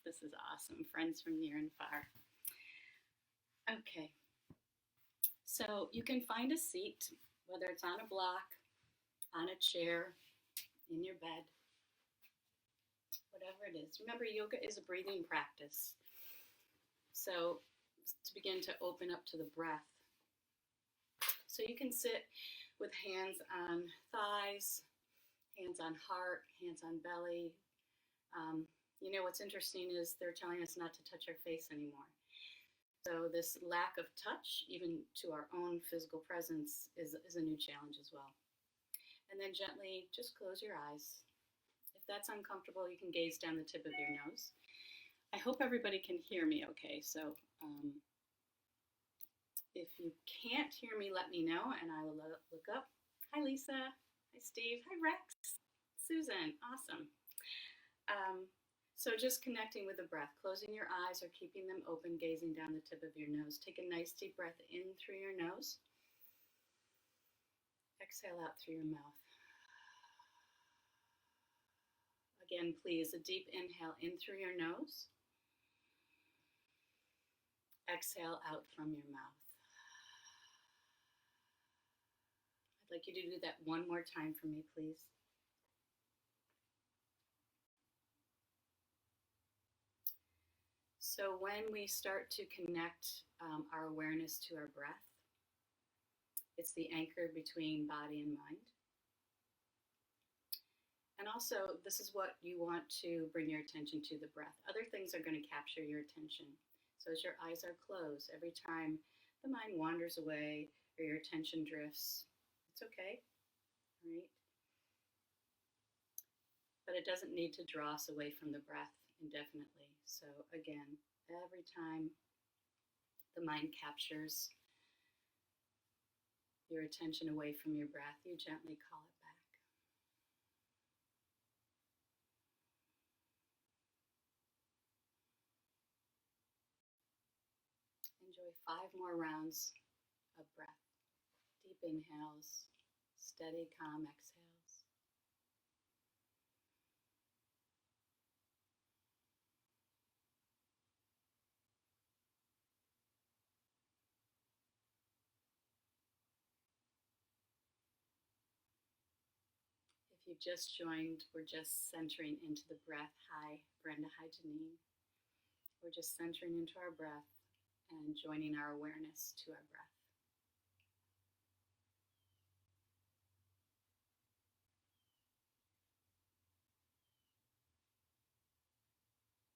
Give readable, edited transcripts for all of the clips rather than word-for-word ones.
This is awesome. Friends from near and far. Okay, so you can find a seat, whether it's on a block, on a chair, in your bed, whatever it is. Remember, yoga is a breathing practice. So to begin to open up to the breath. So you can sit with hands on thighs, hands on heart, hands on belly. What's interesting is they're telling us not to touch our face anymore. So this lack of touch, even to our own physical presence, is a new challenge as well. And then gently just close your eyes. If that's uncomfortable, you can gaze down the tip of your nose. I hope everybody can hear me okay. So if you can't hear me, let me know and I will look up. Hi, Lisa. Hi, Steve. Hi, Rex. Susan. Awesome. So just connecting with the breath, closing your eyes or keeping them open, gazing down the tip of your nose. Take a nice deep breath in through your nose. Exhale out through your mouth. Again, please, a deep inhale in through your nose. Exhale out from your mouth. I'd like you to do that one more time for me, please. So when we start to connect our awareness to our breath, it's the anchor between body and mind. And also, this is what you want to bring your attention to, the breath. Other things are going to capture your attention. So as your eyes are closed, every time the mind wanders away or your attention drifts, it's okay, right? But it doesn't need to draw us away from the breath indefinitely. So again, every time the mind captures your attention away from your breath, you gently call it back. Enjoy 5 more rounds of breath. Deep inhales, steady, calm exhales. If you've just joined, we're just centering into the breath. Hi, Brenda. Hi, Janine. We're just centering into our breath and joining our awareness to our breath.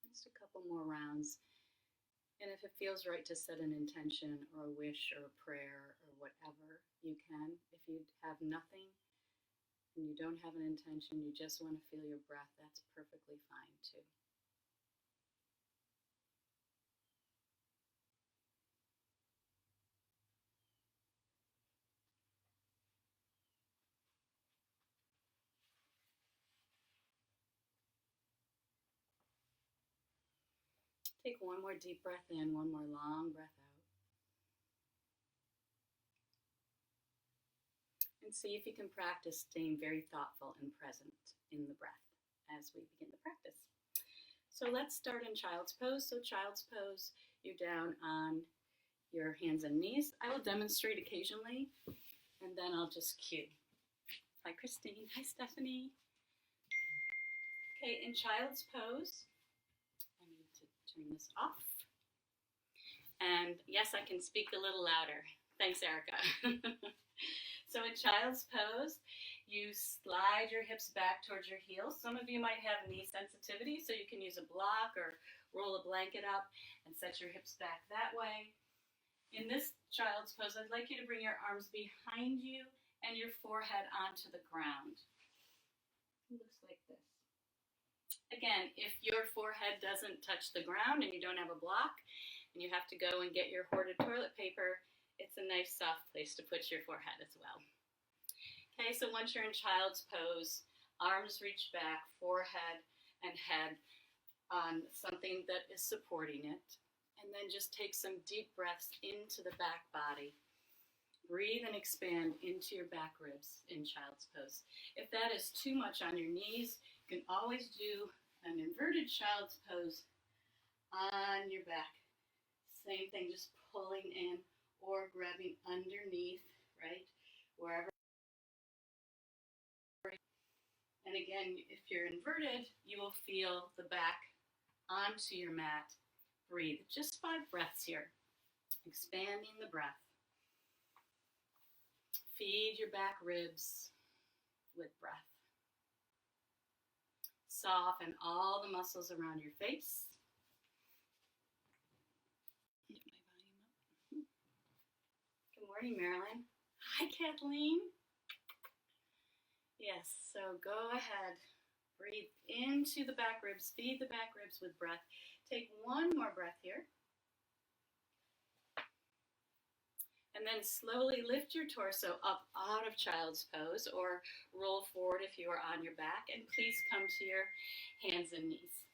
Just a couple more rounds. And if it feels right to set an intention or a wish or a prayer or whatever, you can. If you have nothing and you don't have an intention, you just want to feel your breath, that's perfectly fine too. Take one more deep breath in, one more long breath out. And see if you can practice staying very thoughtful and present in the breath as we begin the practice. So let's start in child's pose. So child's pose, you're down on your hands and knees. I will demonstrate occasionally, and then I'll just cue. Hi, Christine. Hi, Stephanie. Okay, in child's pose, I need to turn this off. And yes, I can speak a little louder. Thanks, Erica. So in child's pose, you slide your hips back towards your heels. Some of you might have knee sensitivity, so you can use a block or roll a blanket up and set your hips back that way. In this child's pose, I'd like you to bring your arms behind you and your forehead onto the ground. It looks like this. Again, if your forehead doesn't touch the ground and you don't have a block and you have to go and get your hoarded toilet paper, it's a nice soft place to put your forehead as well. Okay, so once you're in child's pose, arms reach back, forehead and head on something that is supporting it. And then just take some deep breaths into the back body. Breathe and expand into your back ribs in child's pose. If that is too much on your knees, you can always do an inverted child's pose on your back. Same thing, just pulling in or grabbing underneath, right? Wherever. And again, if you're inverted, you will feel the back onto your mat. Breathe. Just 5 breaths here. Expanding the breath. Feed your back ribs with breath. Soften all the muscles around your face. Get my volume up. Good morning, Marilyn. Hi, Kathleen. Yes, so go ahead. Breathe into the back ribs. Feed the back ribs with breath. Take one more breath here. And then slowly lift your torso up out of child's pose or roll forward if you are on your back. And please come to your hands and knees.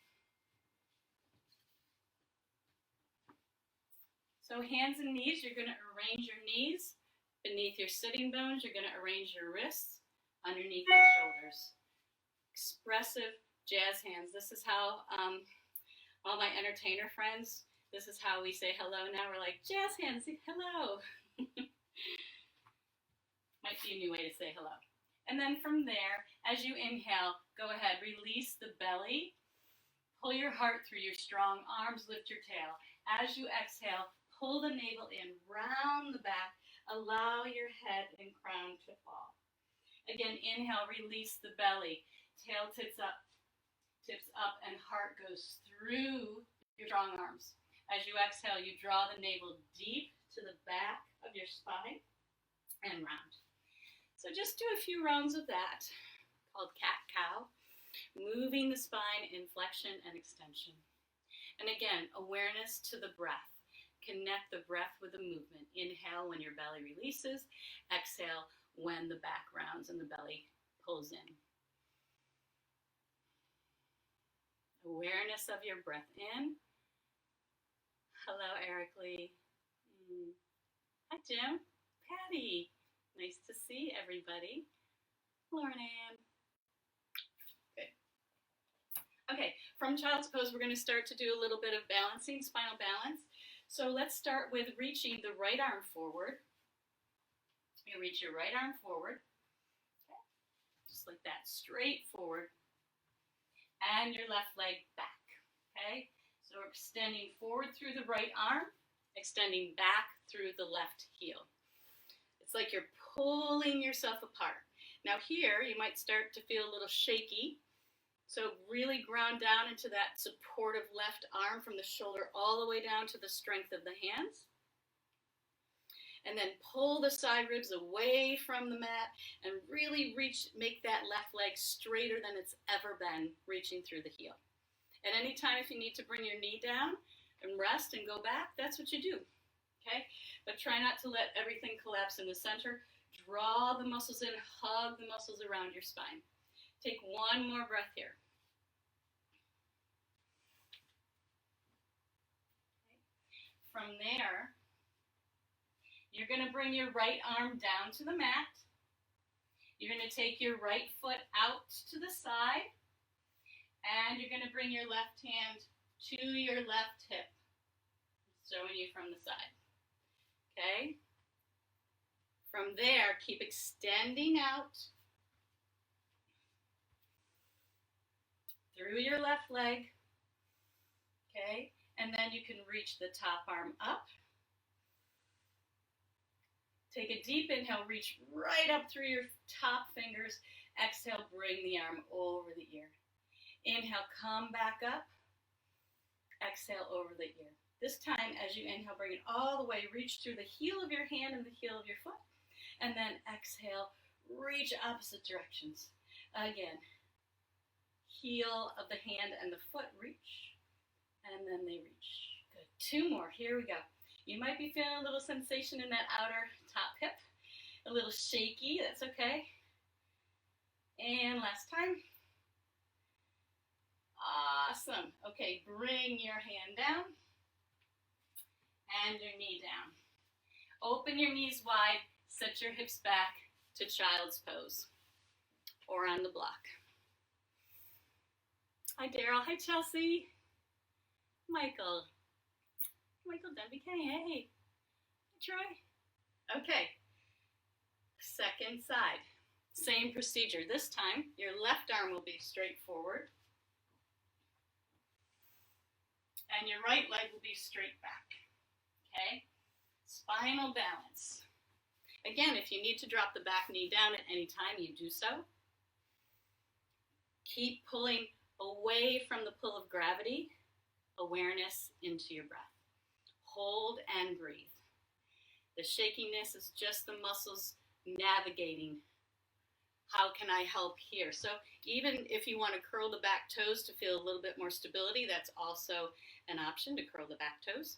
So hands and knees, you're going to arrange your knees beneath your sitting bones. You're going to arrange your wrists underneath your shoulders. Expressive jazz hands. This is how all my entertainer friends, this is how we say hello now. We're like, jazz hands, hello. Might be a new way to say hello. And then from there, as you inhale, go ahead, release the belly. Pull your heart through your strong arms, lift your tail. As you exhale, pull the navel in, round the back, allow your head and crown to fall. Again, inhale, release the belly. Tail tips up, and heart goes through your strong arms. As you exhale, you draw the navel deep to the back of your spine and round. So just do a few rounds of that, called cat-cow, moving the spine in flexion and extension. And again, awareness to the breath. Connect the breath with the movement. Inhale when your belly releases. Exhale when the back rounds and the belly pulls in. Awareness of your breath in. Hello, Eric Lee. Hi, Jim. Patty. Nice to see everybody. Lauren Ann. Good. Okay, from child's pose, we're going to start to do a little bit of balancing, spinal balance. So let's start with reaching the right arm forward. You reach your right arm forward. Okay. Just like that, straight forward. And your left leg back. Okay? So we're extending forward through the right arm, extending back through the left heel. It's like you're pulling yourself apart. Now here, you might start to feel a little shaky. So really ground down into that supportive left arm from the shoulder all the way down to the strength of the hands. And then pull the side ribs away from the mat and really make that left leg straighter than it's ever been, reaching through the heel. At any time, if you need to bring your knee down and rest and go back, that's what you do, okay? But try not to let everything collapse in the center. Draw the muscles in, hug the muscles around your spine. Take one more breath here. Okay. From there, you're going to bring your right arm down to the mat. You're going to take your right foot out to the side. And you're going to bring your left hand to your left hip. Showing you from the side. Okay? From there, keep extending out through your left leg. Okay? And then you can reach the top arm up. Take a deep inhale, reach right up through your top fingers. Exhale, bring the arm over the ear. Inhale, come back up. Exhale, over the ear. This time, as you inhale, bring it all the way. Reach through the heel of your hand and the heel of your foot. And then exhale, reach opposite directions. Again, heel of the hand and the foot reach. And then they reach. Good. 2 more. Here we go. You might be feeling a little sensation in that outer top hip. A little shaky. That's okay. And last time. Awesome. Okay, bring your hand down and your knee down. Open your knees wide, set your hips back to child's pose or on the block. Hi, Daryl. Hi, Chelsea. Michael. Michael Denby K. Hey, Troy. Okay. Second side. Same procedure. This time, your left arm will be straight forward. And your right leg will be straight back. Okay? Spinal balance. Again, if you need to drop the back knee down at any time, you do so. Keep pulling away from the pull of gravity, awareness into your breath. Hold and breathe. The shakiness is just the muscles navigating. How can I help here? So even if you want to curl the back toes to feel a little bit more stability, that's also an option to curl the back toes.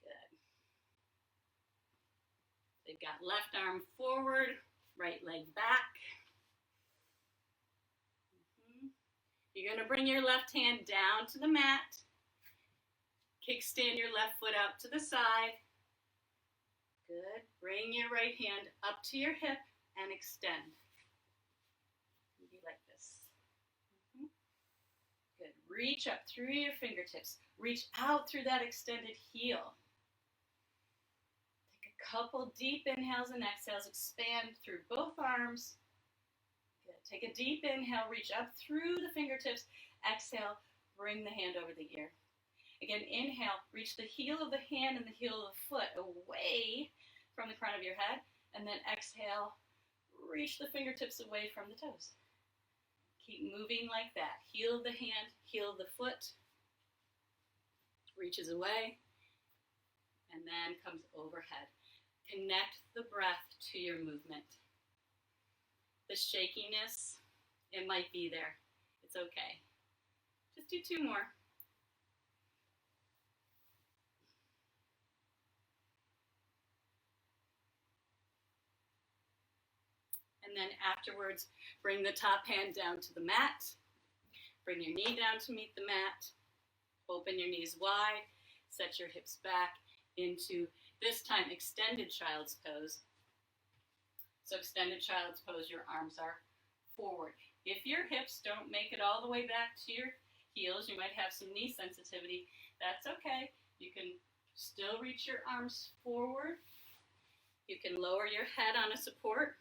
Good. They've got left arm forward, right leg back. You're going to bring your left hand down to the mat. Kickstand your left foot out to the side. Good. Bring your right hand up to your hip and extend. Maybe like this. Good. Reach up through your fingertips. Reach out through that extended heel. Take a couple deep inhales and exhales. Expand through both arms. Good. Take a deep inhale. Reach up through the fingertips. Exhale. Bring the hand over the ear. Again, inhale, reach the heel of the hand and the heel of the foot away from the crown of your head. And then exhale, reach the fingertips away from the toes. Keep moving like that. Heel of the hand, heel of the foot. Reaches away. And then comes overhead. Connect the breath to your movement. The shakiness, it might be there. It's okay. Just do 2 more. And then afterwards, bring the top hand down to the mat. Bring your knee down to meet the mat. Open your knees wide. Set your hips back into, this time, extended child's pose. So extended child's pose, your arms are forward. If your hips don't make it all the way back to your heels, you might have some knee sensitivity. That's okay. You can still reach your arms forward. You can lower your head on a support.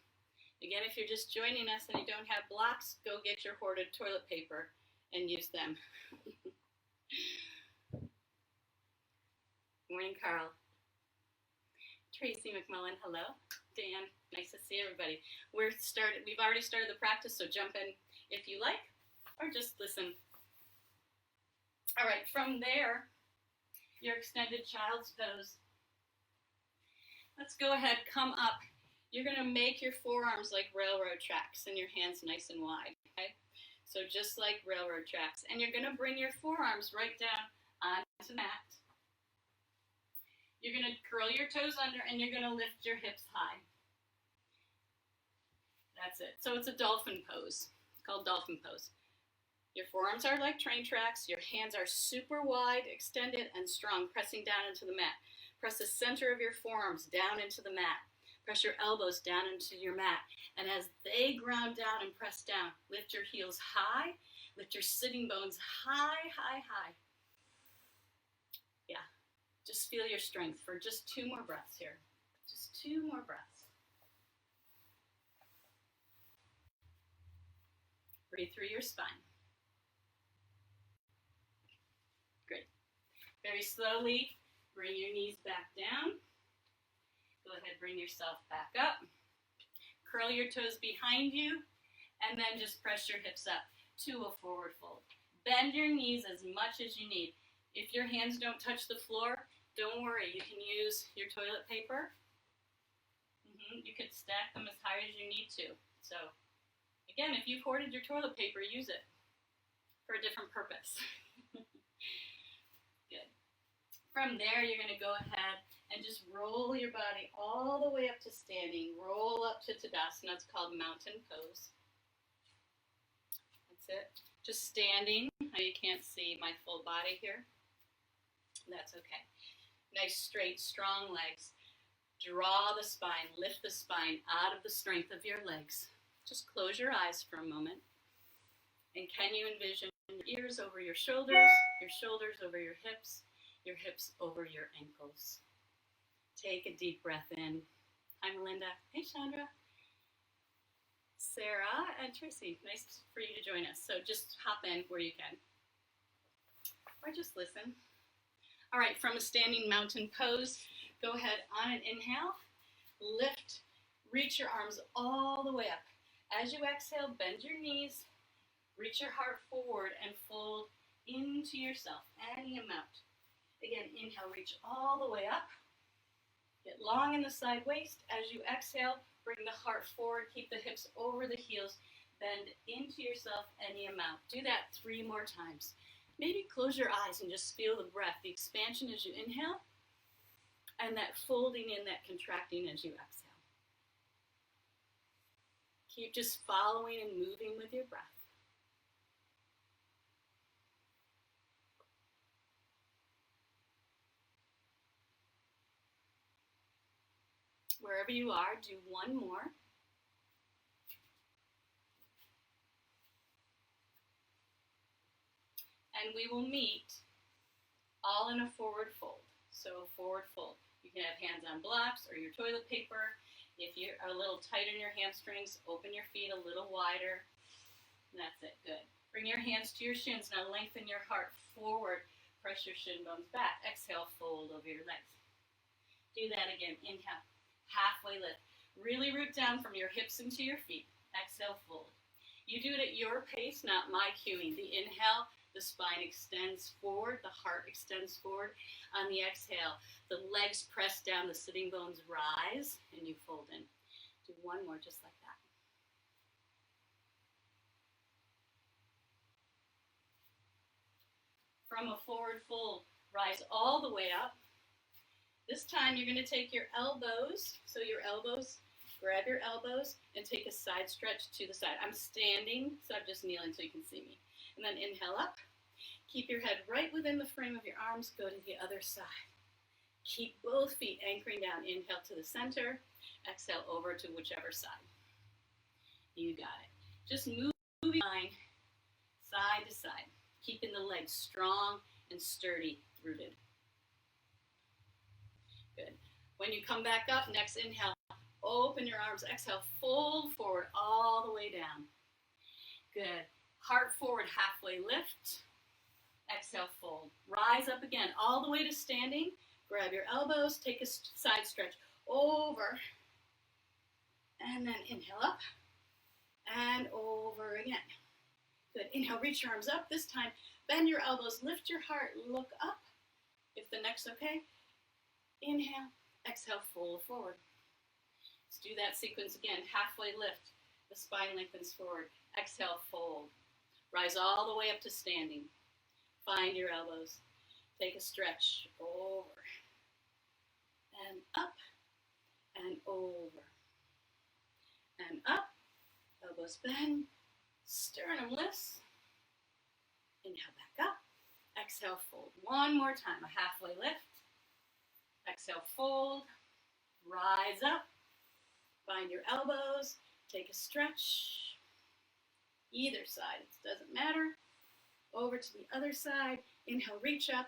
Again, if you're just joining us and you don't have blocks, go get your hoarded toilet paper and use them. Morning, Carl. Tracy McMullen, hello. Dan, nice to see everybody. We've already started the practice, so jump in if you like, or just listen. All right, from there, your extended child's pose. Let's go ahead, come up. You're going to make your forearms like railroad tracks and your hands nice and wide, okay? So just like railroad tracks. And you're going to bring your forearms right down onto the mat. You're going to curl your toes under and you're going to lift your hips high. That's it. So it's a dolphin pose. It's called dolphin pose. Your forearms are like train tracks. Your hands are super wide, extended, and strong, pressing down into the mat. Press the center of your forearms down into the mat. Press your elbows down into your mat. And as they ground down and press down, lift your heels high. Lift your sitting bones high, high, high. Yeah. Just feel your strength for just 2 more breaths here. Just 2 more breaths. Breathe through your spine. Great. Very slowly, bring your knees back down. Go ahead, bring yourself back up. Curl your toes behind you, and then just press your hips up to a forward fold. Bend your knees as much as you need. If your hands don't touch the floor, don't worry. You can use your toilet paper. You could stack them as high as you need to. So, again, if you've hoarded your toilet paper, use it for a different purpose. Good. From there, you're going to go ahead and just roll your body all the way up to standing. Roll up to Tadasana. It's called mountain pose. That's it. Just standing. Now you can't see my full body here. That's okay. Nice, straight, strong legs. Draw the spine. Lift the spine out of the strength of your legs. Just close your eyes for a moment. can you envision your ears over your shoulders over your hips over your ankles? Take a deep breath in. Hi, Melinda. Hey, Chandra. Sarah and Tracy, nice for you to join us. So just hop in where you can. Or just listen. All right, from a standing mountain pose, go ahead on an inhale. Lift, reach your arms all the way up. As you exhale, bend your knees, reach your heart forward and fold into yourself, any amount. Again, inhale, reach all the way up. Get long in the side waist. As you exhale, bring the heart forward, keep the hips over the heels, bend into yourself any amount. Do that 3 more times. Maybe close your eyes and just feel the breath, the expansion as you inhale, and that folding in, that contracting as you exhale. Keep just following and moving with your breath. Wherever you are, do 1 more. And we will meet all in a forward fold. So forward fold. You can have hands on blocks or your toilet paper. If you're a little tight in your hamstrings, open your feet a little wider. That's it, good. Bring your hands to your shins. Now lengthen your heart forward. Press your shin bones back. Exhale, fold over your legs. Do that again. Inhale, halfway lift. Really root down from your hips into your feet. Exhale, fold. You do it at your pace, not my cueing. The inhale, the spine extends forward, the heart extends forward. On the exhale, the legs press down, the sitting bones rise, and you fold in. Do 1 more just like that. From a forward fold, rise all the way up. This time you're going to take your elbows, grab your elbows, and take a side stretch to the side. I'm standing, so I'm just kneeling so you can see me. And then inhale up. Keep your head right within the frame of your arms. Go to the other side. Keep both feet anchoring down. Inhale to the center. Exhale over to whichever side. You got it. Just move your spine side to side. Keeping the legs strong and sturdy, rooted. Good. When you come back up, next inhale, open your arms. Exhale, fold forward all the way down. Good. Heart forward, halfway lift. Exhale, fold. Rise up again, all the way to standing. Grab your elbows, take a side stretch over. And then inhale up and over again. Good. Inhale, reach your arms up. This time, bend your elbows, lift your heart, look up. If the neck's okay, inhale, exhale, fold forward. Let's do that sequence again. Halfway lift, the spine lengthens forward. Exhale, fold. Rise all the way up to standing. Find your elbows. Take a stretch over and up and over and up. Elbows bend. Sternum lifts. Inhale back up. Exhale, fold. 1 more time. A halfway lift. Exhale, fold. Rise up. Find your elbows. Take a stretch. Either side. It doesn't matter. Over to the other side. Inhale, reach up.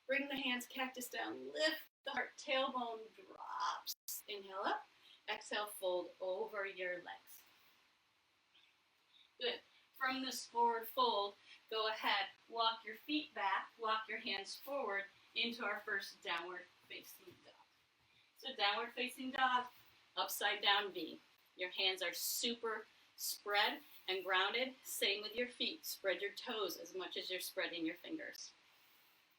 Bring the hands, cactus down. Lift the heart. Tailbone drops. Inhale up. Exhale, fold over your legs. Good. From this forward fold, go ahead. Walk your feet back. Walk your hands forward into our first downward facing dog. So downward facing dog, upside down V. Your hands are super spread and grounded. Same with your feet. Spread your toes as much as you're spreading your fingers.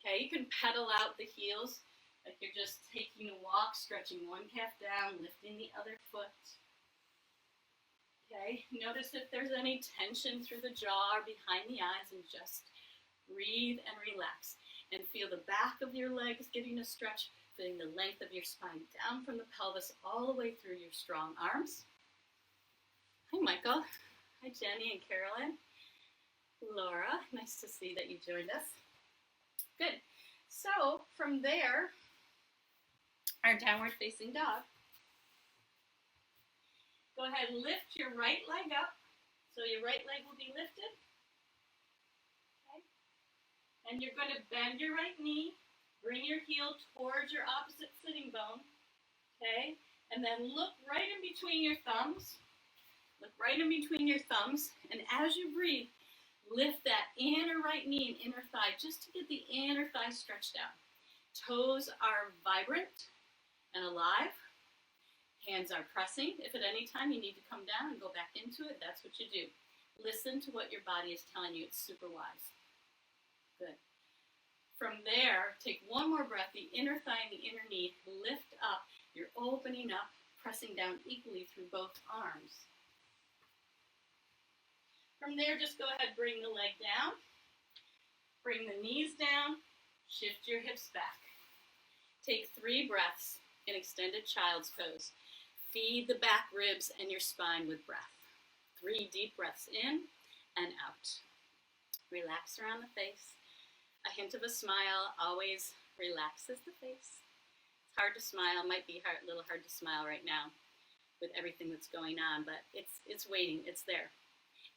Okay, you can pedal out the heels like you're just taking a walk, stretching one calf down, lifting the other foot. Okay, notice if there's any tension through the jaw or behind the eyes, and just breathe and relax. And feel the back of your legs getting a stretch, feeling the length of your spine down from the pelvis all the way through your strong arms. Hi, Michael. Hi, Jenny and Carolyn. Laura, nice to see that you joined us. Good. So from there, our downward facing dog. Go ahead and lift your right leg up. So your right leg will be lifted. And you're going to bend your right knee, bring your heel towards your opposite sitting bone, okay? And then look right in between your thumbs. Look right in between your thumbs. And as you breathe, lift that inner right knee and inner thigh just to get the inner thigh stretched out. Toes are vibrant and alive. Hands are pressing. If at any time you need to come down and go back into it, that's what you do. Listen to what your body is telling you. It's super wise. Good. From there, take one more breath, the inner thigh and the inner knee. Lift up. You're opening up, pressing down equally through both arms. From there, just go ahead, bring the leg down, bring the knees down, shift your hips back. Take 3 breaths in extended child's pose. Feed the back ribs and your spine with breath. 3 deep breaths in and out. Relax around the face. A hint of a smile always relaxes the face. It's hard to smile, might be a little hard to smile right now with everything that's going on, but it's waiting, it's there.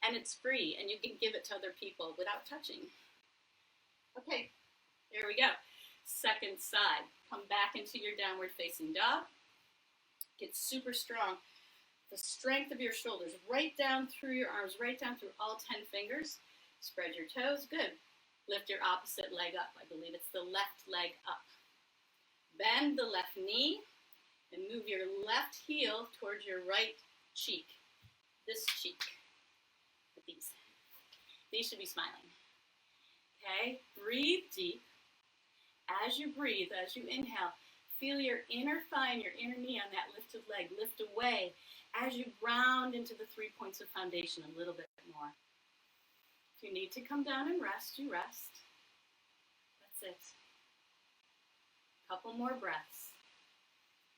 And it's free, and you can give it to other people without touching. Okay, here we go. Second side. Come back into your downward facing dog. Get super strong. The strength of your shoulders right down through your arms, right down through all 10 fingers. Spread your toes. Good. Lift your opposite leg up. I believe it's the left leg up. Bend the left knee and move your left heel towards your right cheek. This cheek. These should be smiling. Okay, breathe deep. As you breathe, as you inhale, feel your inner thigh and your inner knee on that lifted leg. Lift away as you ground into the 3 points of foundation a little bit more. If you need to come down and rest, you rest. That's it. Couple more breaths.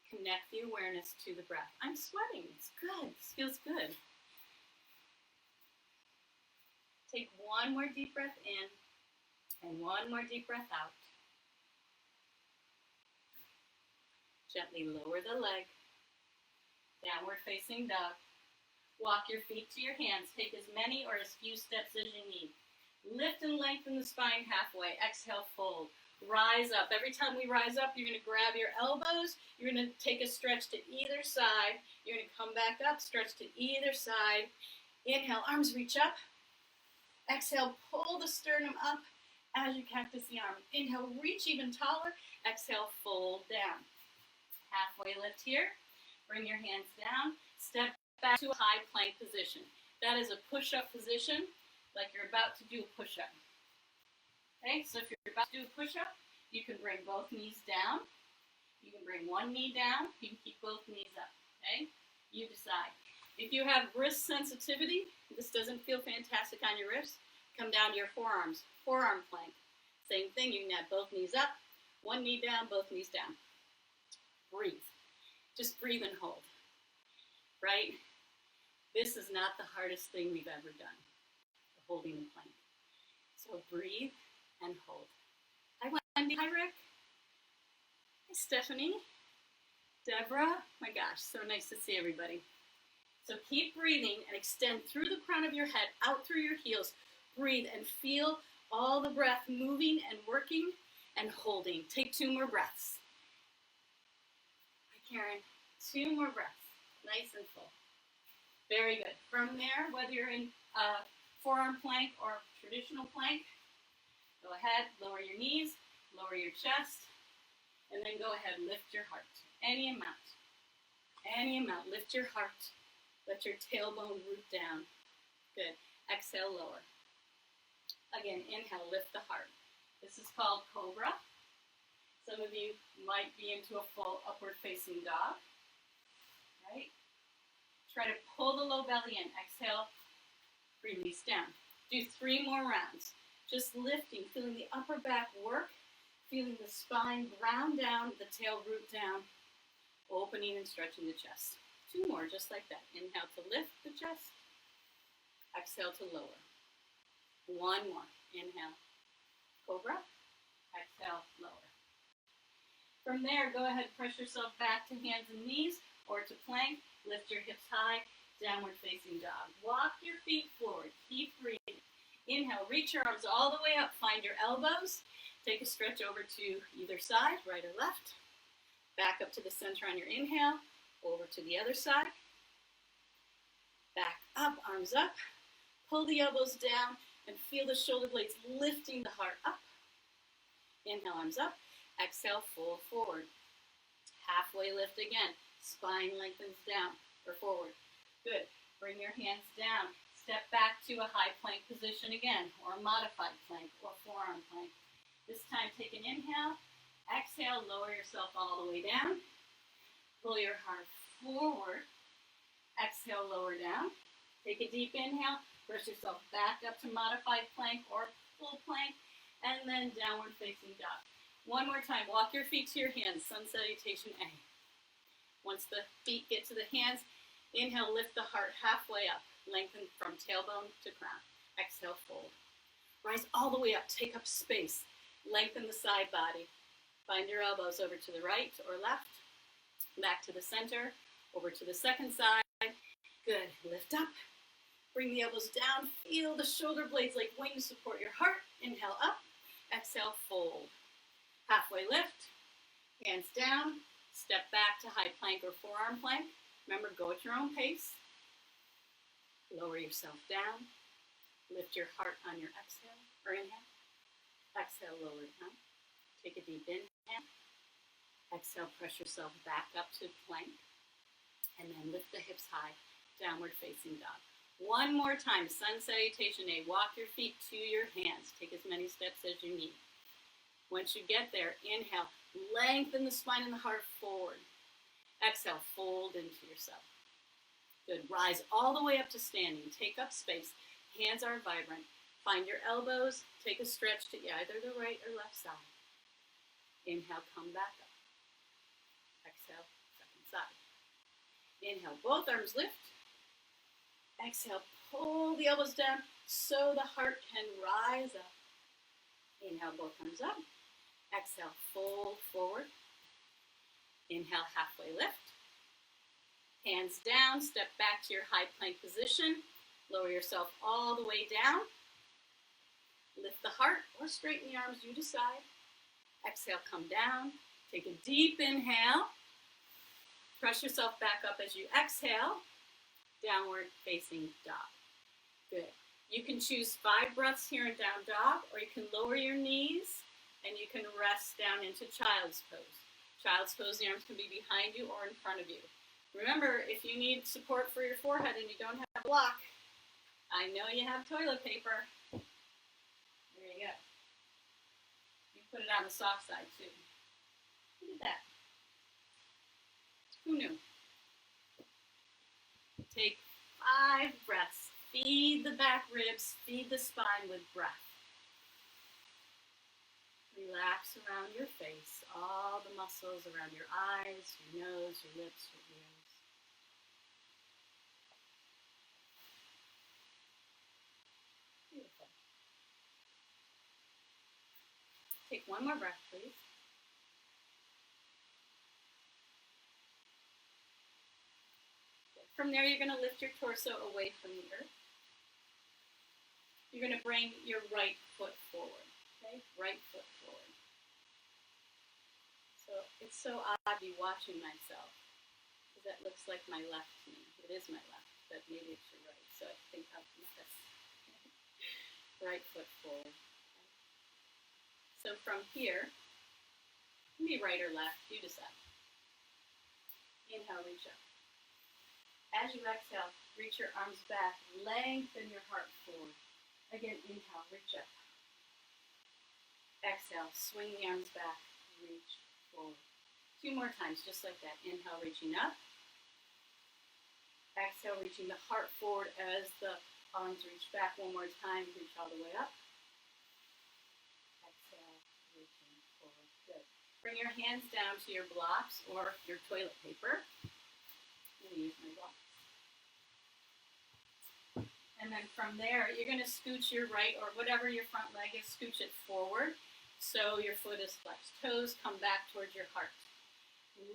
Connect the awareness to the breath. I'm sweating. It's good. This feels good. Take one more deep breath in and one more deep breath out. Gently lower the leg. Downward facing dog. Walk your feet to your hands. Take as many or as few steps as you need. Lift and lengthen the spine halfway. Exhale, fold. Rise up. Every time we rise up, you're going to grab your elbows. You're going to take a stretch to either side. You're going to come back up, stretch to either side. Inhale, arms reach up. Exhale, pull the sternum up as you cactus the arm. Inhale, reach even taller. Exhale, fold down. Halfway lift here. Bring your hands down. Step back to a high plank position. That is a push-up position, like you're about to do a push-up. Okay, so if you're about to do a push-up, you can bring both knees down. You can bring one knee down. You can keep both knees up. Okay, you decide. If you have wrist sensitivity, this doesn't feel fantastic on your wrists, come down to your forearms. Forearm plank. Same thing, you can have both knees up, one knee down, both knees down. Breathe. Just breathe and hold. Right? This is not the hardest thing we've ever done, holding the plank. So breathe and hold. Hi, Wendy. Hi, Rick. Hi, Stephanie. Deborah. My gosh, so nice to see everybody. So keep breathing and extend through the crown of your head, out through your heels. Breathe and feel all the breath moving and working and holding. Take 2 more breaths. Hi, Karen. 2 more breaths. Nice and full. Very good. From there, whether you're in forearm plank or traditional plank, go ahead, lower your knees, lower your chest, and then go ahead, lift your heart. Any amount. Any amount. Lift your heart. Let your tailbone root down. Good. Exhale, lower. Again, inhale, lift the heart. This is called cobra. Some of you might be into a full upward facing dog. Right? Try to pull the low belly in. Exhale, release down. Do 3 more rounds. Just lifting, feeling the upper back work, feeling the spine ground down, the tail root down, opening and stretching the chest. 2 more, just like that. Inhale to lift the chest. Exhale to lower. 1 more. Inhale. Cobra. Exhale, lower. From there, go ahead, press yourself back to hands and knees or to plank. Lift your hips high. Downward facing dog. Walk your feet forward. Keep breathing. Inhale. Inhale, reach your arms all the way up. Find your elbows. Take a stretch over to either side, right or left. Back up to the center on your inhale. Over to the other side. Back up, arms up. Pull the elbows down and feel the shoulder blades lifting the heart up. Inhale, arms up. Exhale, fold forward. Halfway lift again. Spine lengthens down or forward. Good. Bring your hands down. Step back to a high plank position again, or a modified plank, or forearm plank. This time take an inhale. Exhale, lower yourself all the way down. Pull your heart forward. Exhale, lower down. Take a deep inhale. Press yourself back up to modified plank or full plank, and then downward facing dog. One more time. Walk your feet to your hands. Sun salutation A. Once the feet get to the hands, inhale, lift the heart halfway up. Lengthen from tailbone to crown. Exhale, fold. Rise all the way up. Take up space. Lengthen the side body. Find your elbows over to the right or left. Back to the center. Over to the second side. Good. Lift up. Bring the elbows down. Feel the shoulder blades like wings support your heart. Inhale up. Exhale, fold. Halfway lift. Hands down. Step back to high plank or forearm plank. Remember, go at your own pace. Lower yourself down. Lift your heart on your exhale or inhale. Exhale, lower down. Take a deep inhale. Exhale, press yourself back up to plank. And then lift the hips high. Downward facing dog. One more time. Sun salutation A. Walk your feet to your hands. Take as many steps as you need. Once you get there, inhale. Lengthen the spine and the heart forward. Exhale, fold into yourself. Good. Rise all the way up to standing. Take up space. Hands are vibrant. Find your elbows. Take a stretch to either the right or left side. Inhale, come back up. Exhale, second side. Inhale, both arms lift. Exhale, pull the elbows down so the heart can rise up. Inhale, both arms up. Exhale, fold forward. Inhale, halfway lift. Hands down, step back to your high plank position. Lower yourself all the way down. Lift the heart or straighten the arms, you decide. Exhale, come down. Take a deep inhale. Press yourself back up as you exhale. Downward facing dog. Good. You can choose 5 breaths here in down dog, or you can lower your knees and you can rest down into child's pose. Child's pose, the arms can be behind you or in front of you. Remember, if you need support for your forehead and you don't have a block, I know you have toilet paper. There you go. You put it on the soft side too. Look at that. Who knew? Take 5 breaths. Feed the back ribs, feed the spine with breath. Relax around your face, all the muscles around your eyes, your nose, your lips, your ears. Beautiful. Take one more breath, please. From there, you're going to lift your torso away from the earth. You're going to bring your right foot forward, okay? Right foot forward. So it's so odd to be watching myself, because that looks like my left knee. It is my left, but maybe it's your right. So I think I'll do this. Right foot forward. Okay. So from here, it can be right or left, you decide. Inhale, reach up. As you exhale, reach your arms back, lengthen your heart forward. Again, inhale, reach up. Exhale, swing the arms back, reach forward. 2 more times, just like that. Inhale, reaching up. Exhale, reaching the heart forward as the arms reach back. 1 more time, reach all the way up. Exhale, reaching forward. Good. Bring your hands down to your blocks or your toilet paper. I'm going to use my blocks. And then from there, you're going to scooch your right, or whatever your front leg is, scooch it forward so your foot is flexed. Toes come back towards your heart.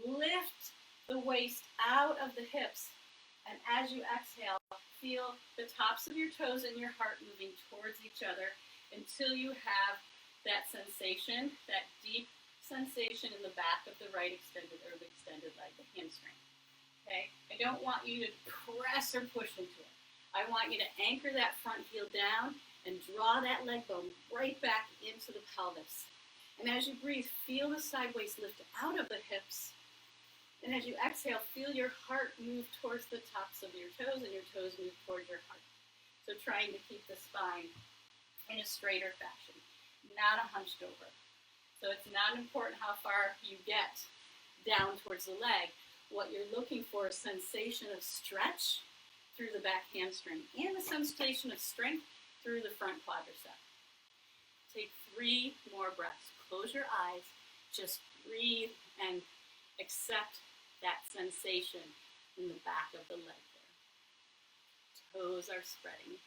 Lift the waist out of the hips, and as you exhale, feel the tops of your toes and your heart moving towards each other until you have that sensation, that deep sensation in the back of the right extended or the extended leg, the hamstring. Okay? I don't want you to press or push into it. I want you to anchor that front heel down and draw that leg bone right back into the pelvis. And as you breathe, feel the side waist lift out of the hips. And as you exhale, feel your heart move towards the tops of your toes and your toes move towards your heart. So trying to keep the spine in a straighter fashion, not a hunched over. So it's not important how far you get down towards the leg. What you're looking for is sensation of stretch through the back hamstring and the sensation of strength through the front quadricep. Take 3 more breaths. Close your eyes. Just breathe and accept that sensation in the back of the leg there. Toes are spreading.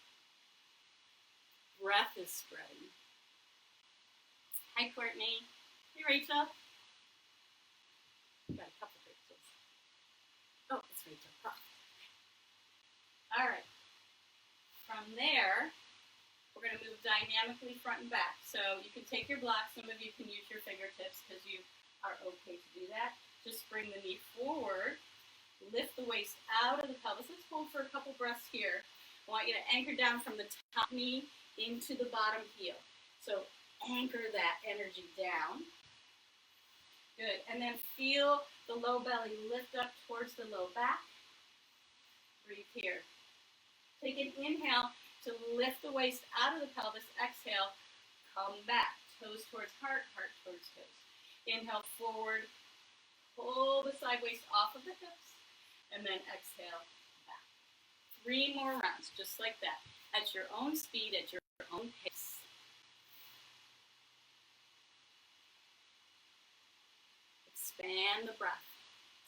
Breath is spreading. Hi, Courtney. Hey, Rachel. Got a couple Rachels. Oh, it's Rachel. Oh. All right. From there, we're going to move dynamically front and back. So you can take your blocks. Some of you can use your fingertips because you are okay to do that. Just bring the knee forward. Lift the waist out of the pelvis. Let's hold for a couple breaths here. I want you to anchor down from the top knee into the bottom heel. So anchor that energy down. Good. And then feel the low belly lift up towards the low back. Breathe here. Take an inhale to lift the waist out of the pelvis. Exhale, come back. Toes towards heart, heart towards toes. Inhale forward, pull the side waist off of the hips, and then exhale back. 3 more rounds, just like that, at your own speed, at your own pace. Expand the breath.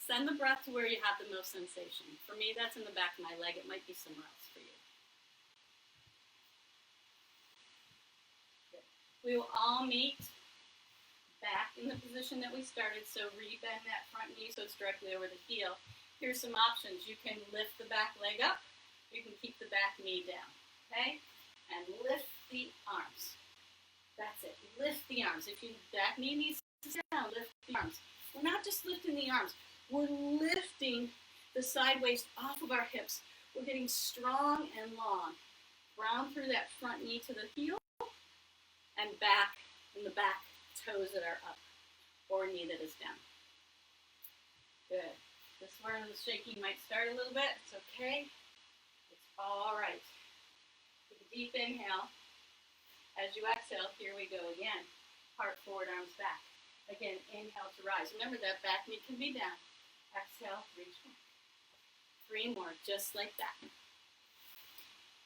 Send the breath to where you have the most sensation. For me, that's in the back of my leg. It might be somewhere else for you. Good. We will all meet back in the position that we started. So rebend that front knee so it's directly over the heel. Here's some options. You can lift the back leg up. You can keep the back knee down. Okay? And lift the arms. That's it. Lift the arms. If your back knee needs to sit down, lift the arms. We're not just lifting the arms. We're lifting the side waist off of our hips. We're getting strong and long. Ground through that front knee to the heel and back in the back toes that are up or knee that is down. Good. This is where the shaking might start a little bit. It's okay. It's all right. Take a deep inhale. As you exhale, here we go again. Heart forward, arms back. Again, inhale to rise. Remember that back knee can be down. Exhale, reach back. 3 more, just like that.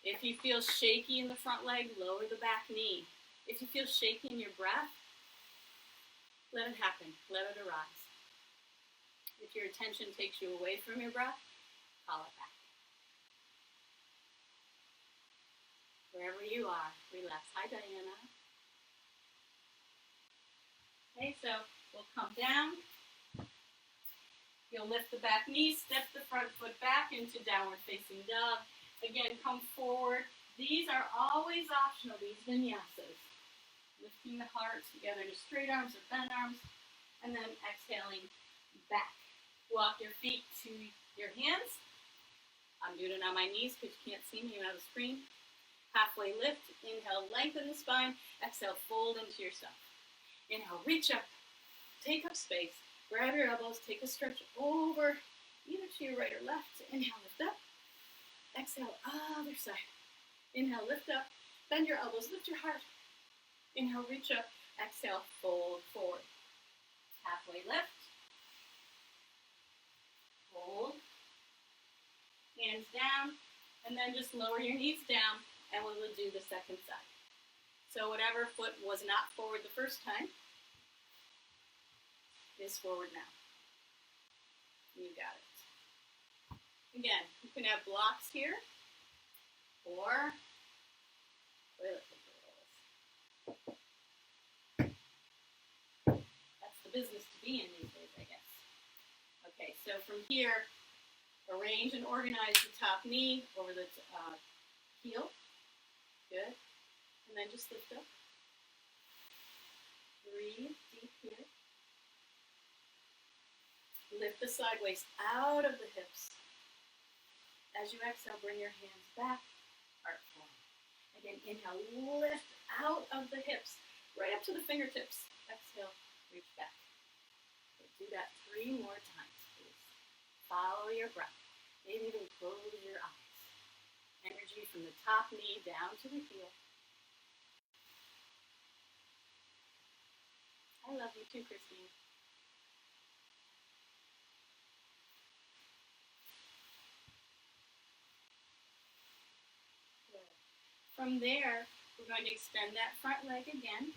If you feel shaky in the front leg, lower the back knee. If you feel shaky in your breath, let it happen. Let it arise. If your attention takes you away from your breath, call it back. Wherever you are, relax. Hi, Diana. Okay, so we'll come down. You'll lift the back knee, step the front foot back into downward facing dog. Again, come forward. These are always optional, these vinyasas. Lifting the heart together into straight arms or bent arms, and then exhaling back. Walk your feet to your hands. I'm doing it on my knees because you can't see me on the screen. Halfway lift, inhale, lengthen the spine. Exhale, fold into yourself. Inhale, reach up, take up space. Grab your elbows, take a stretch over, either to your right or left. Inhale, lift up. Exhale, other side. Inhale, lift up. Bend your elbows, lift your heart. Inhale, reach up. Exhale, fold forward. Halfway lift. Hold. Hands down. And then just lower your knees down, and we will do the second side. So whatever foot was not forward the first time, is forward now. You got it. Again, you can have blocks here or toilet paper rolls. That's the business to be in these days, I guess. Okay, so from here, or arrange and organize the top knee over the heel. Good. And then just lift up. Breathe deep here. Lift the side waist out of the hips. As you exhale, bring your hands back, heart forward. Again, inhale, lift out of the hips, right up to the fingertips. Exhale, reach back. So do that 3 more times, please. Follow your breath. Maybe even close your eyes. Energy from the top knee down to the heel. I love you too, Christine. Good. From there, we're going to extend that front leg again.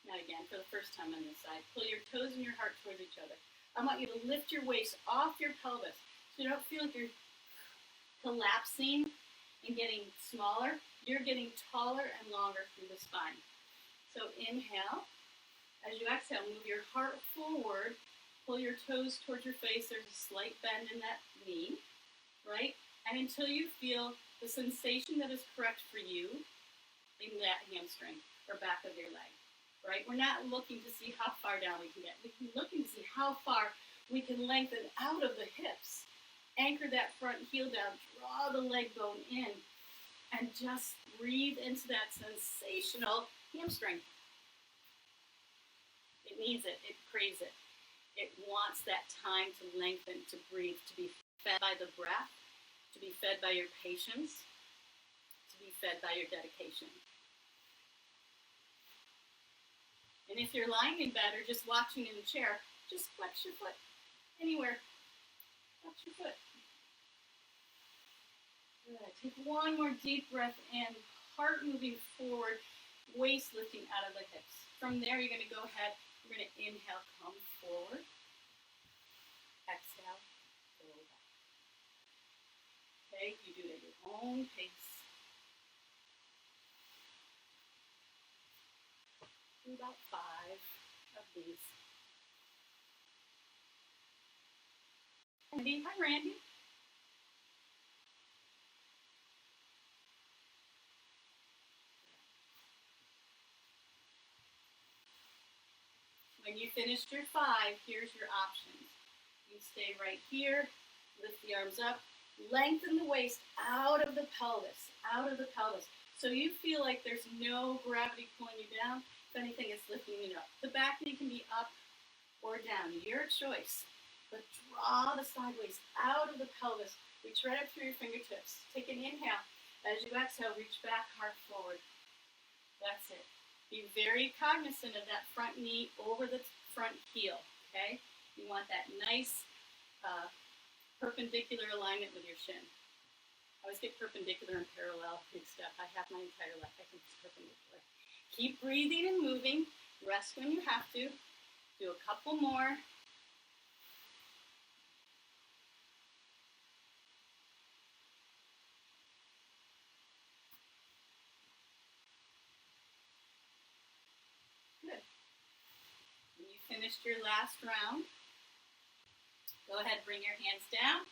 Now again, for the first time on this side. Pull your toes and your heart towards each other. I want you to lift your waist off your pelvis so you don't feel like you're collapsing and getting smaller. You're getting taller and longer through the spine. So inhale. As you exhale, move your heart forward. Pull your toes towards your face. There's a slight bend in that knee, right? And until you feel the sensation that is correct for you in that hamstring or back of your leg, right? We're not looking to see how far down we can get. We're looking to see how far we can lengthen out of the hips. Anchor that front heel down. Draw the leg bone in. And just breathe into that sensational hamstring. It needs it. It craves it. It wants that time to lengthen, to breathe, to be fed by the breath, to be fed by your patience, to be fed by your dedication. And if you're lying in bed or just watching in a chair, just flex your foot anywhere. Flex your foot. Good. Take one more deep breath in, heart moving forward, waist lifting out of the hips. From there, you're going to go ahead. We're going to inhale, come forward. Exhale, go back. Okay, you do it at your own pace. Do about 5 of these. Randy, hi Randy. When you finished your 5, here's your options. You stay right here, lift the arms up, lengthen the waist out of the pelvis, So you feel like there's no gravity pulling you down. If anything, it's lifting you up. The back knee can be up or down, your choice. But draw the side waist out of the pelvis. Reach right up through your fingertips. Take an inhale. As you exhale, reach back, heart forward. That's it. Be very cognizant of that front knee over the front heel, okay? You want that nice perpendicular alignment with your shin. I always get perpendicular and parallel mixed up. I have my entire life. I think it's perpendicular. Keep breathing and moving. Rest when you have to. Do a couple more. Good. When you finished your last round, go ahead, bring your hands down.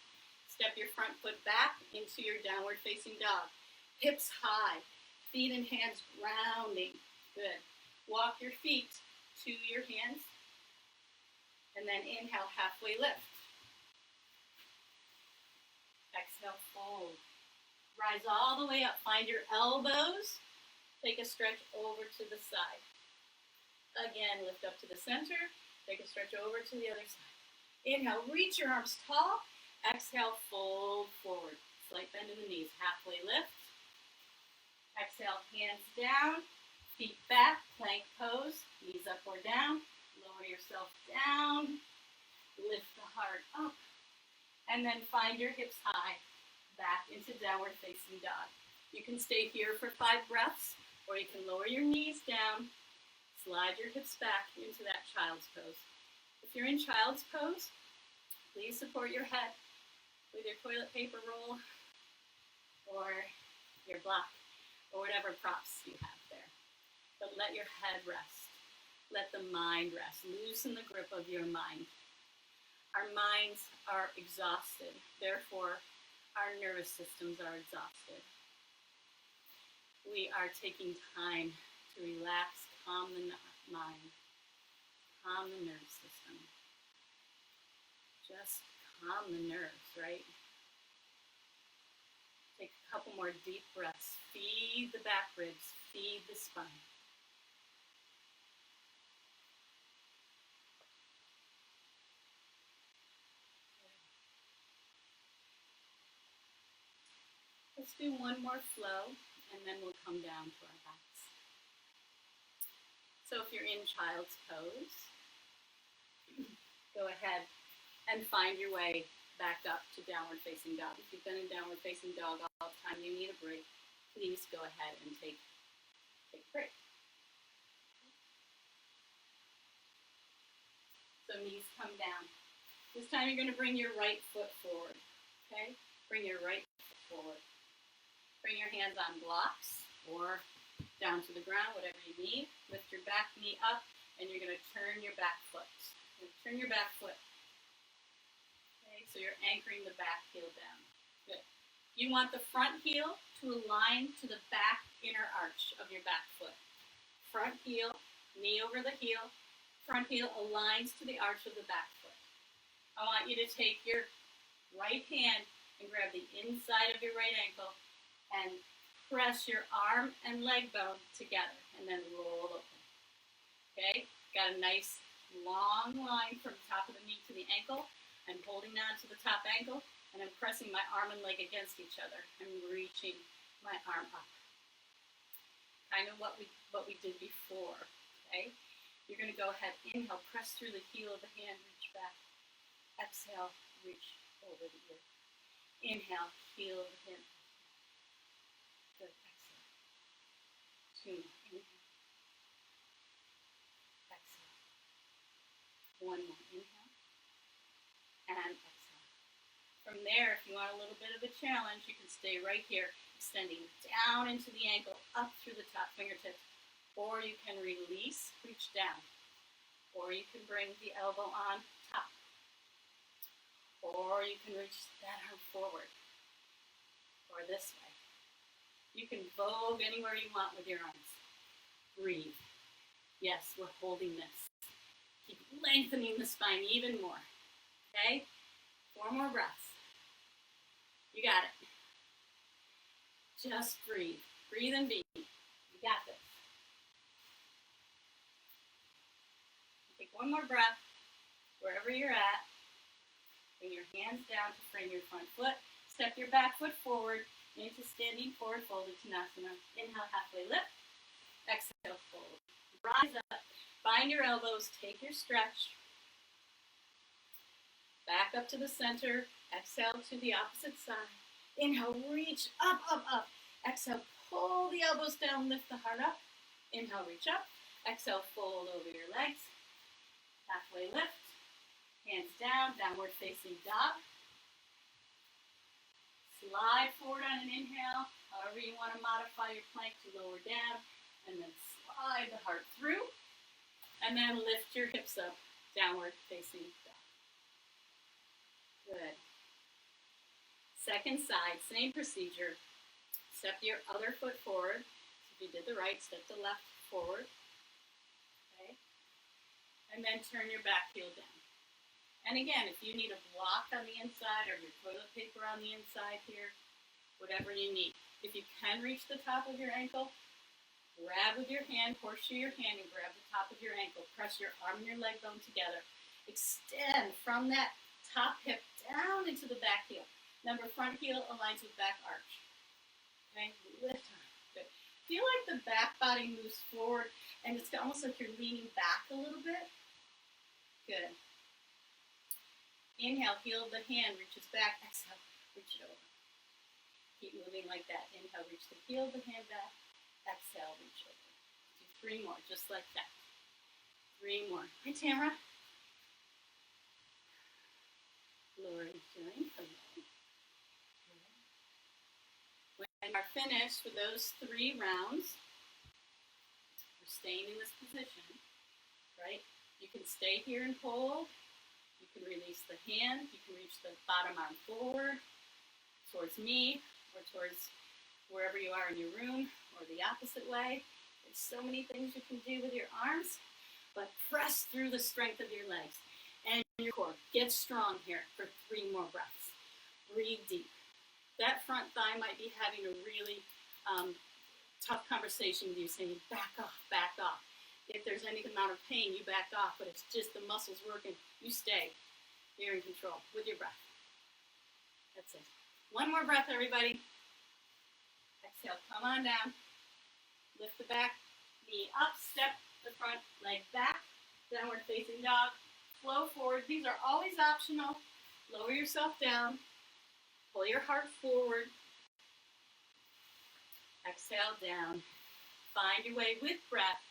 Step your front foot back into your downward facing dog. Hips high, feet and hands grounding. Good. Walk your feet to your hands. And then inhale, halfway lift. Exhale, fold. Rise all the way up. Find your elbows. Take a stretch over to the side. Again, lift up to the center. Take a stretch over to the other side. Inhale, reach your arms tall. Exhale, fold forward. Slight bend in the knees. Halfway lift. Exhale, hands down. Feet back, plank pose. Knees up or down. Lower yourself down. Lift the heart up. And then find your hips high. Back into downward facing dog. You can stay here for 5 breaths, or you can lower your knees down. Slide your hips back into that child's pose. If you're in child's pose, please support your head with your toilet paper roll or your block or whatever props you have there. But let your head rest. Let the mind rest. Loosen the grip of your mind. Our minds are exhausted. Therefore, our nervous systems are exhausted. We are taking time to relax, calm the mind, calm the nervous system. Just calm the nerves, right? Take a couple more deep breaths. Feed the back ribs, feed the spine. Let's do one more flow, and then we'll come down to our backs. So if you're in child's pose, go ahead and find your way back up to downward facing dog. If you've been in downward facing dog all the time, you need a break. Please go ahead and take a break. So knees come down. This time you're going to bring your right foot forward. Okay? Bring your right foot forward. Bring your hands on blocks or down to the ground, whatever you need. Lift your back knee up, and you're going to turn your back foot. Turn your back foot. Okay, so you're anchoring the back heel down. Good. You want the front heel to align to the back inner arch of your back foot. Front heel, knee over the heel. Front heel aligns to the arch of the back foot. I want you to take your right hand and grab the inside of your right ankle and press your arm and leg bone together, and then roll open. Okay? Got a nice long line from the top of the knee to the ankle. I'm holding on to the top ankle, and I'm pressing my arm and leg against each other. I'm reaching my arm up. Kind of what we did before. Okay? You're going to go ahead, inhale, press through the heel of the hand, reach back. Exhale, reach over the ear. Inhale, heel of the hand. Good, exhale. 2 more, inhale. Exhale. 1 more, inhale. And exhale. From there, if you want a little bit of a challenge, you can stay right here, extending down into the ankle, up through the top fingertips. Or you can release, reach down. Or you can bring the elbow on top. Or you can reach that arm forward. Or this way. You can vogue anywhere you want with your arms. Breathe. Yes, we're holding this. Keep lengthening the spine even more. Okay? 4 more breaths. You got it. Just breathe. Breathe and be. You got this. Take 1 more breath. Wherever you're at. Bring your hands down to frame your front foot. Step your back foot forward into standing forward folded Konasana. Inhale, halfway lift. Exhale, fold. Rise up. Find your elbows. Take your stretch. Back up to the center. Exhale to the opposite side. Inhale, reach up, up, up. Exhale, pull the elbows down, lift the heart up. Inhale, reach up. Exhale, fold over your legs. Halfway lift. Hands down, downward facing dog. Slide forward on an inhale. However you want to modify your plank to lower down. And then slide the heart through. And then lift your hips up, downward facing dog. Good. Second side, same procedure. Step your other foot forward. So if you did the right, step the left forward. Okay. And then turn your back heel down. And again, if you need a block on the inside or your toilet paper on the inside here, whatever you need. If you can reach the top of your ankle, grab with your hand, horseshoe your hand and grab the top of your ankle. Press your arm and your leg bone together. Extend from that top hip down into the back heel. Remember, front heel aligns with back arch. Okay, lift on. Good. Feel like the back body moves forward and it's almost like you're leaning back a little bit. Good. Inhale, heel of the hand reaches back. Exhale, reach it over. Keep moving like that. Inhale, reach the heel of the hand back. Exhale, reach over. Do 3 more, just like that. 3 more. Hi, Tamara. Lori doing. When you're finished with those 3 rounds, we're staying in this position, right? You can stay here and hold. You can release the hand. You can reach the bottom arm forward towards me or towards wherever you are in your room or the opposite way. There's so many things you can do with your arms, but press through the strength of your legs and your core. Get strong here for 3 more breaths. Breathe deep. That front thigh might be having a really tough conversation with you, saying, back off, back off. If there's any amount of pain, you back off, but it's just the muscles working. You stay. You're in control with your breath. That's it. 1 more breath, everybody. Exhale, come on down. Lift the back knee up, step the front leg back, downward facing dog, flow forward. These are always optional. Lower yourself down, pull your heart forward, exhale down. Find your way with breath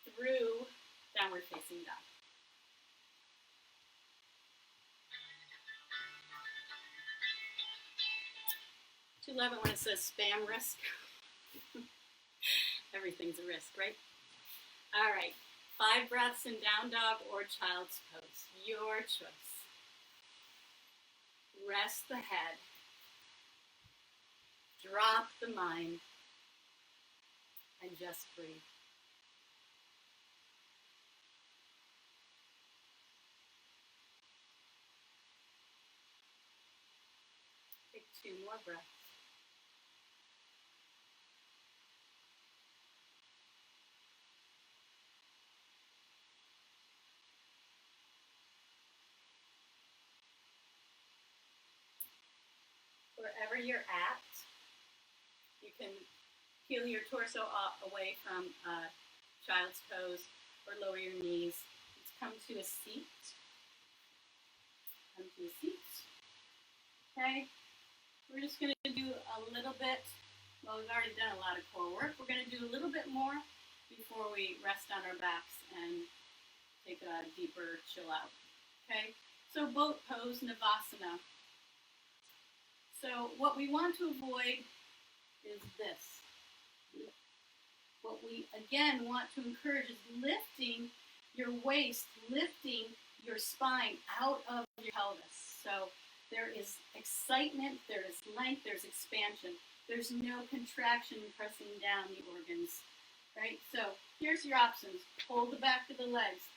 through downward facing dog. Do you love it when it says spam risk? Everything's a risk, right? All right, 5 breaths in down dog or child's pose. Your choice. Rest the head. Drop the mind. And just breathe. Take 2 more breaths. Wherever you're at, you can peel your torso away from child's pose or lower your knees. Let's come to a seat. Come to a seat. Okay. We're just going to do a little bit. Well, we've already done a lot of core work. We're going to do a little bit more before we rest on our backs and take a deeper chill out. Okay. So boat pose, Navasana. So what we want to avoid is this. What we, again, want to encourage is lifting your waist, lifting your spine out of your pelvis. So there is excitement, there is length, there's expansion. There's no contraction pressing down the organs, right? So here's your options. Hold the back of the legs.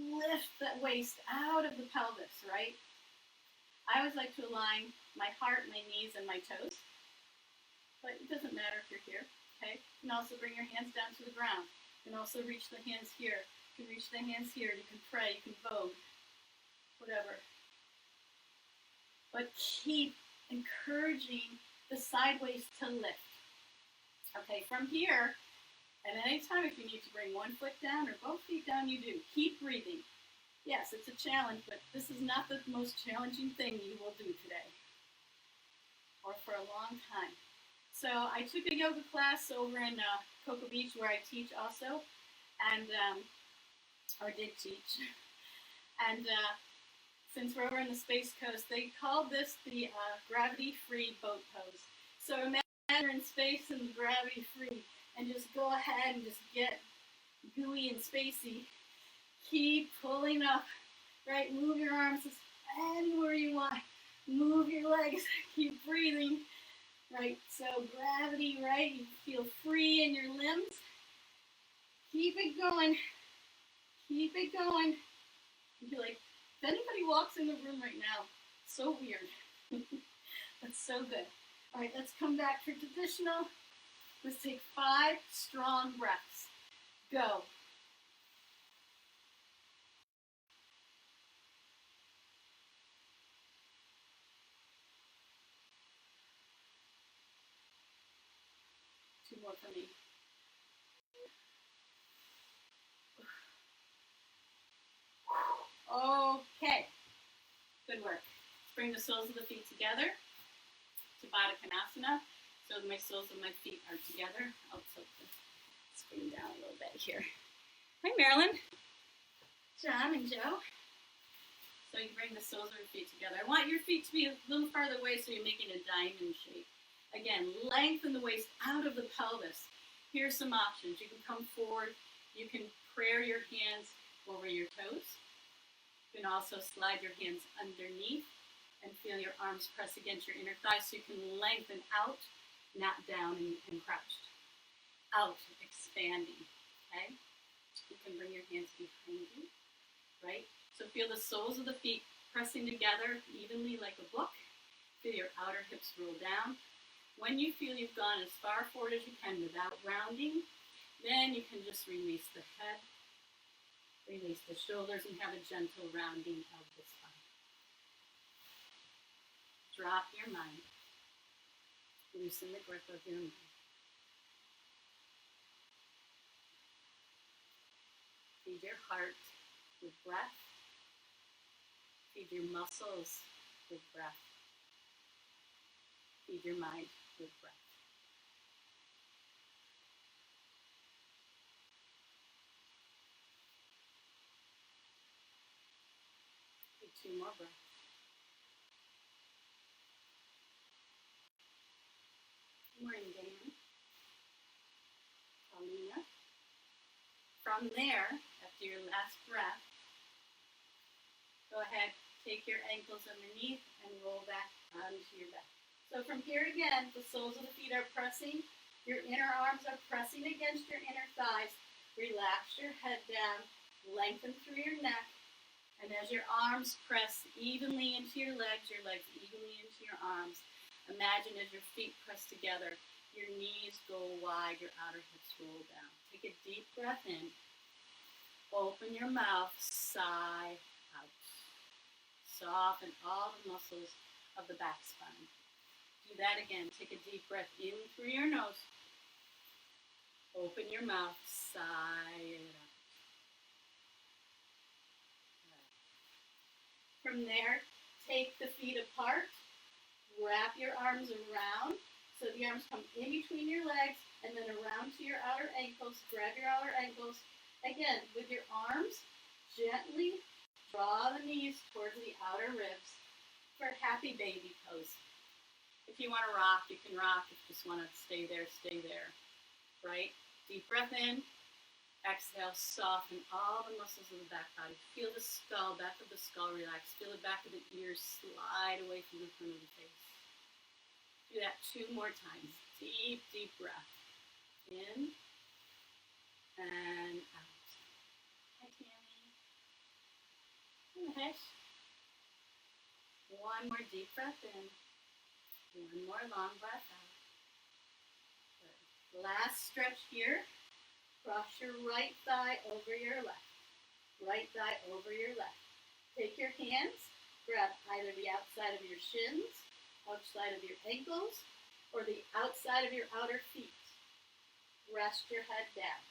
Lift that waist out of the pelvis, right? I always like to align my heart, my knees, and my toes. But it doesn't matter if you're here, okay? You can also bring your hands down to the ground. You can also reach the hands here. You can reach the hands here. You can pray. You can vogue. Whatever. But keep encouraging the side waist to lift. Okay, from here, and at any time if you need to bring 1 foot down or both feet down, you do. Keep breathing. Yes, it's a challenge, but this is not the most challenging thing you will do today or for a long time. So I took a yoga class over in Cocoa Beach where I teach also, and or did teach. And since we're over in the Space Coast, they called this the gravity-free boat pose. So imagine you're in space and gravity-free, and just go ahead and just get gooey and spacey. Keep pulling up, right? Move your arms anywhere you want. Move your legs. Keep breathing, right? So gravity, right? You feel free in your limbs. Keep it going. Keep it going. You feel like if anybody walks in the room right now, so weird. That's so good. All right, let's come back for traditional. Let's take 5 strong breaths. Go. More for me. Okay. Good work. Let's bring the soles of the feet together to Baddha Konasana. So my soles of my feet are together. I'll tilt the screen down a little bit here. Hi, Marilyn. John and Joe. So you bring the soles of your feet together. I want your feet to be a little farther away so you're making a diamond shape. Again, lengthen the waist out of the pelvis. Here's some options. You can come forward. You can prayer your hands over your toes. You can also slide your hands underneath and feel your arms press against your inner thighs so you can lengthen out, not down and crouched. Out, expanding, okay? You can bring your hands behind you, right? So feel the soles of the feet pressing together evenly like a book. Feel your outer hips roll down. When you feel you've gone as far forward as you can without rounding, then you can just release the head, release the shoulders, and have a gentle rounding of the spine. Drop your mind. Loosen the grip of your mind. Feed your heart with breath. Feed your muscles with breath. Feed your mind with breath. Take 2 more breaths. Good morning, Dan. Paulina. From there, after your last breath, go ahead, take your ankles underneath and roll back onto your back. So from here again, the soles of the feet are pressing. Your inner arms are pressing against your inner thighs. Relax your head down. Lengthen through your neck. And as your arms press evenly into your legs evenly into your arms, imagine as your feet press together, your knees go wide, your outer hips roll down. Take a deep breath in. Open your mouth, sigh out. Soften all the muscles of the back spine. Do that again. Take a deep breath in through your nose. Open your mouth, sigh it out. From there, take the feet apart. Wrap your arms around. So the arms come in between your legs and then around to your outer ankles. Grab your outer ankles. Again, with your arms, gently draw the knees towards the outer ribs for happy baby pose. If you want to rock, you can rock. If you just want to stay there, right? Deep breath in. Exhale, soften all the muscles of the back body. Feel the skull, back of the skull relax. Feel the back of the ears slide away from the front of the face. Do that 2 more times. Deep, deep breath. In and out. Hi, Tammy. Hi. One more deep breath in. One more long breath out. Good. Last stretch here. Cross your right thigh over your left. Right thigh over your left. Take your hands, grab either the outside of your shins, outside of your ankles, or the outside of your outer feet. Rest your head down.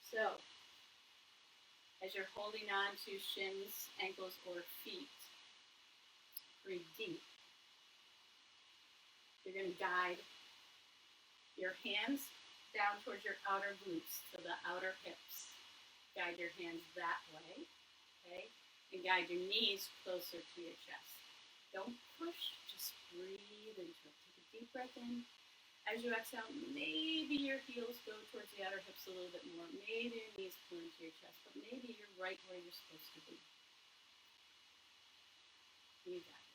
So, as you're holding on to shins, ankles, or feet, breathe deep. You're going to guide your hands down towards your outer glutes, so the outer hips. Guide your hands that way, okay? And guide your knees closer to your chest. Don't push, just breathe into it. Take a deep breath in. As you exhale, maybe your heels go towards the outer hips a little bit more. Maybe your knees pull into your chest, but maybe you're right where you're supposed to be. You got it.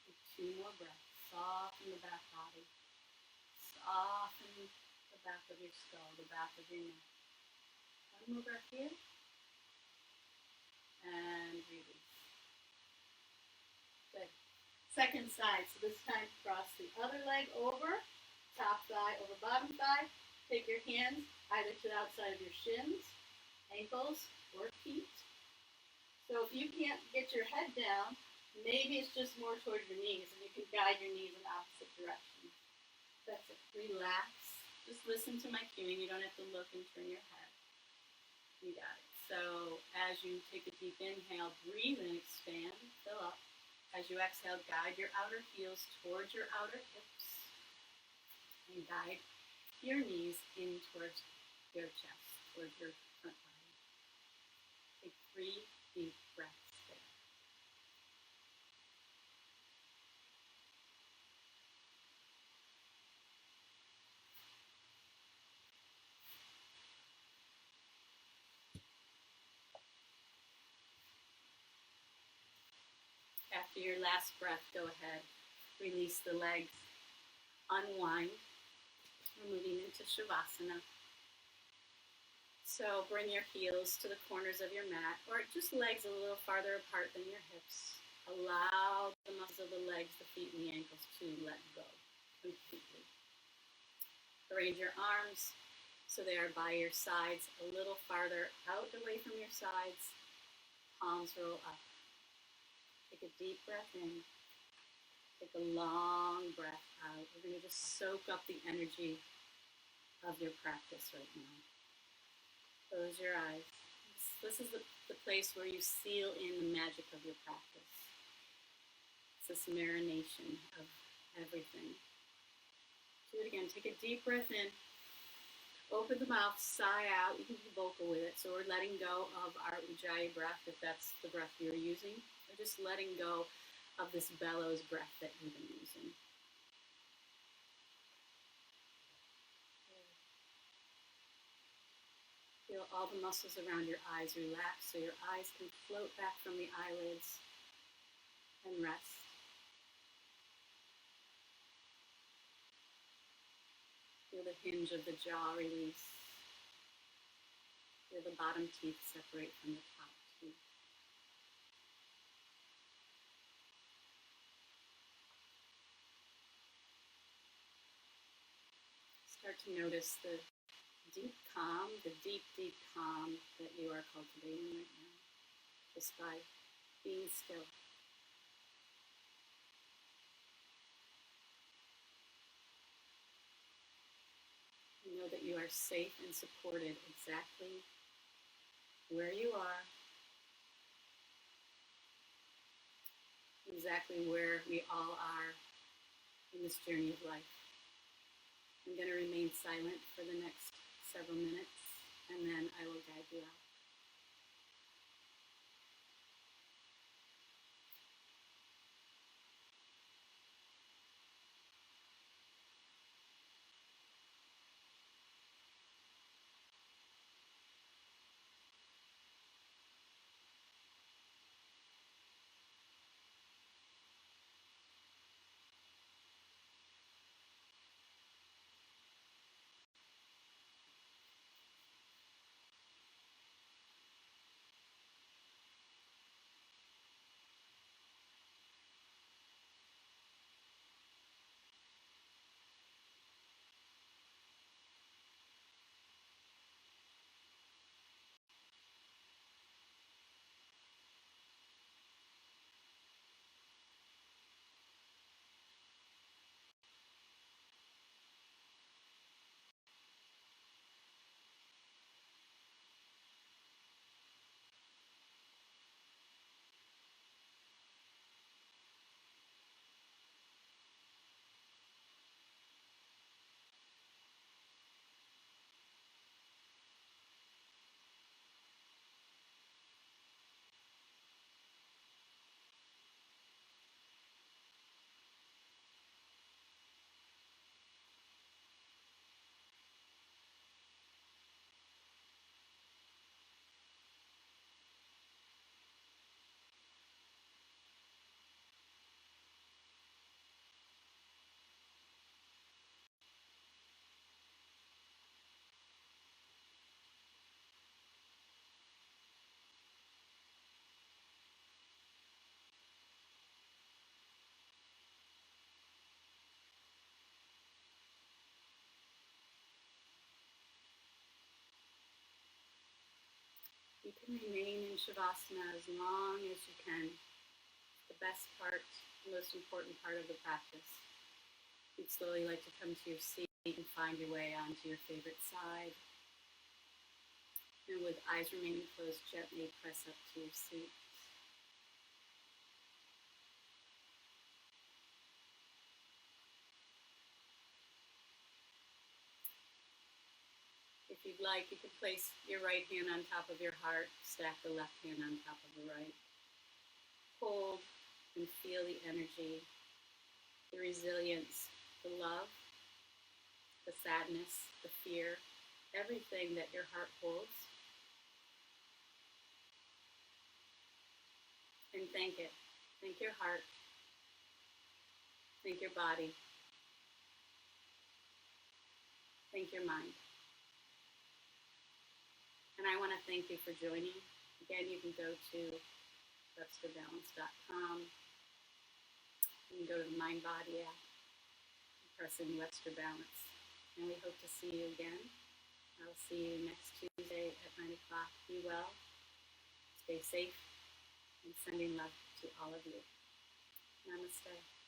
Take 2 more breaths. Soften the back body. Soften the back of your skull, the back of your neck. 1 more breath here. And release. Good. Second side. So this time cross the other leg over. Top thigh over bottom thigh. Take your hands either to the outside of your shins, ankles, or feet. So if you can't get your head down, maybe it's just more towards your knees, and you can guide your knees in opposite directions. That's it. Relax. Just listen to my cueing. You don't have to look and turn your head. You got it. So as you take a deep inhale, breathe and expand, fill up. As you exhale, guide your outer heels towards your outer hips. And guide your knees in towards your chest, towards your front body. Take 3 deep breaths there. After your last breath, go ahead. Release the legs. Unwind. We're moving into Shavasana. So bring your heels to the corners of your mat, or just legs a little farther apart than your hips. Allow the muscles of the legs, the feet, and the ankles to let go completely. Arrange your arms so they are by your sides, a little farther out away from your sides. Palms roll up. Take a deep breath in. Take a long breath out. We're going to just soak up the energy of your practice right now. Close your eyes. This is the place where you seal in the magic of your practice. It's this marination of everything. Do it again. Take a deep breath in. Open the mouth, sigh out. You can be vocal with it. So we're letting go of our Ujjayi breath, if that's the breath you're using. We're just letting go of this bellows breath that you've been using. Feel all the muscles around your eyes relax so your eyes can float back from the eyelids and rest. Feel the hinge of the jaw release. Feel the bottom teeth separate from the top teeth. Start to notice the deep calm, the deep, deep calm that you are cultivating right now, just by being still. You know that you are safe and supported exactly where you are, exactly where we all are in this journey of life. I'm going to remain silent for the next several minutes, and then I will guide you out. You can remain in Shavasana as long as you can. The best part, the most important part of the practice. You'd slowly like to come to your seat and find your way onto your favorite side. And with eyes remaining closed, gently press up to your seat. If you'd like, you could place your right hand on top of your heart, stack the left hand on top of the right. Hold and feel the energy, the resilience, the love, the sadness, the fear, everything that your heart holds. And thank it. Thank your heart. Thank your body. Thank your mind. And I want to thank you for joining. Again, you can go to websterbalance.com. You can go to the Mind Body app, press in Webster Balance. And we hope to see you again. I'll see you next Tuesday at 9 o'clock. Be well, stay safe, and sending love to all of you. Namaste.